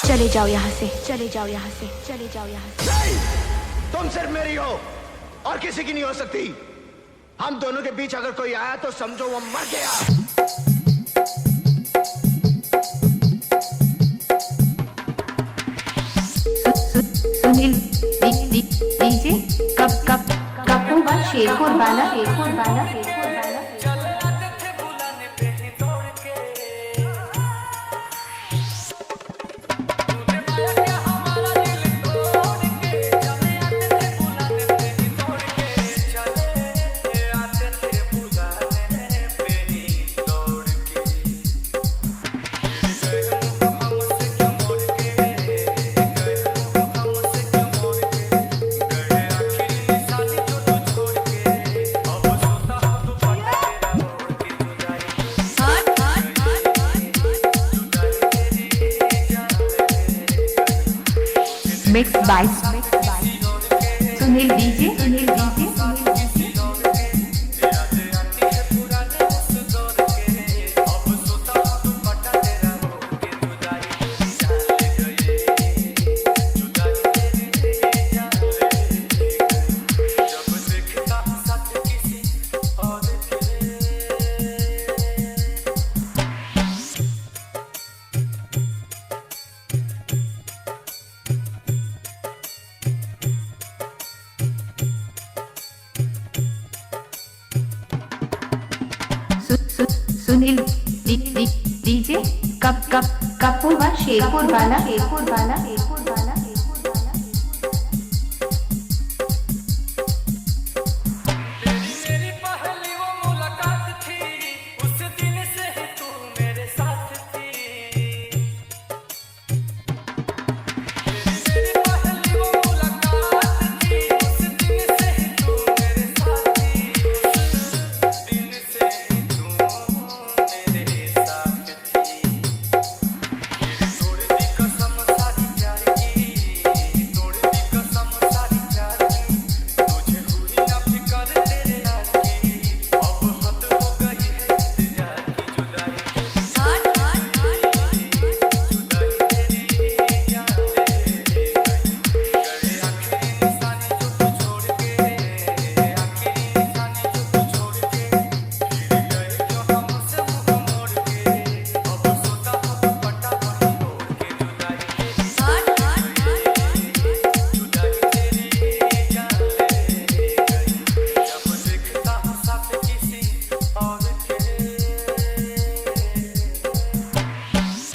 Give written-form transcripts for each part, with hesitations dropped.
चले जाओ यहाँ से, चले जाओ यहाँ से, चले जाओ यहाँ से। नहीं, तुम सिर्फ मेरी हो और किसी की नहीं हो सकती। हम दोनों के बीच अगर कोई आया तो समझो वो मर गया। सुनील डीजे कपूर शेरपुर वाला mix by Sunil DJ Sunil DJ Kapoor Sherpur वाला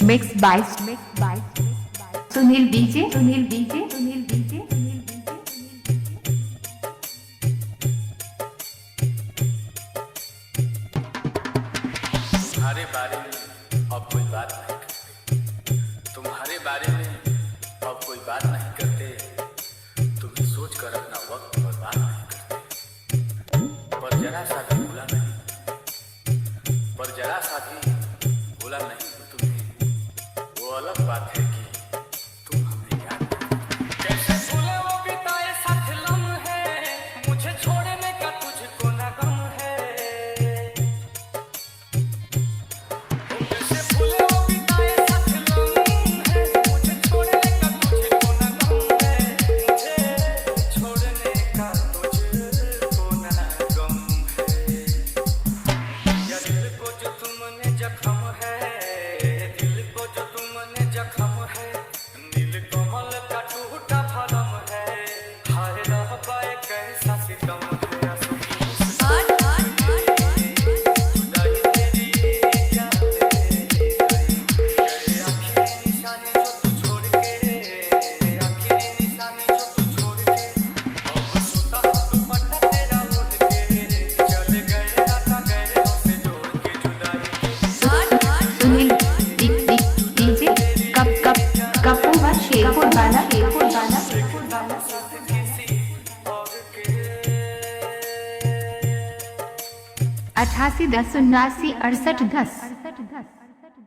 मिक्स बाय सुनील डीजे तुम्हारे बारे में अब कोई बात नहीं करते, तुम्हारे बारे में अब कोई बात नहीं करते, तुम्हें सोच कर अपना वक्त बर्बाद नहीं करते। पर जरा सा भी भूला नहीं तुम्हें, वो अलग बात है कि तुम हमें याद कैसे भूले वो बिताए साथ लम्हे, मुझे छोड़ने का तुझको ना गम है। कैसे भूले वो बिताए साथ लम्हे, मुझे छोड़ने का तुझको ना गम है, मुझे छोड़ने का तुझको ना गम है। या दिल को जो तुमने जख्म है, दिल को जो तुमने जख्म है, नील कमल का टूटा भरम है, हाय रह पाए कैसा सितम है। आंसू की मुस्कान जुदाई तेरी याद ले गई, तेरे आखिरी निशाने जो तू छोड़ के, आखिरी निशाने जो तू छोड़ के, अब सोता दुपट्टा तेरा ओढ़ के, चले गए राता गए उसे जोड़ के जुदाई। सुनील डीजे कपूर शेरपुर वाला 88 10 79 68 10।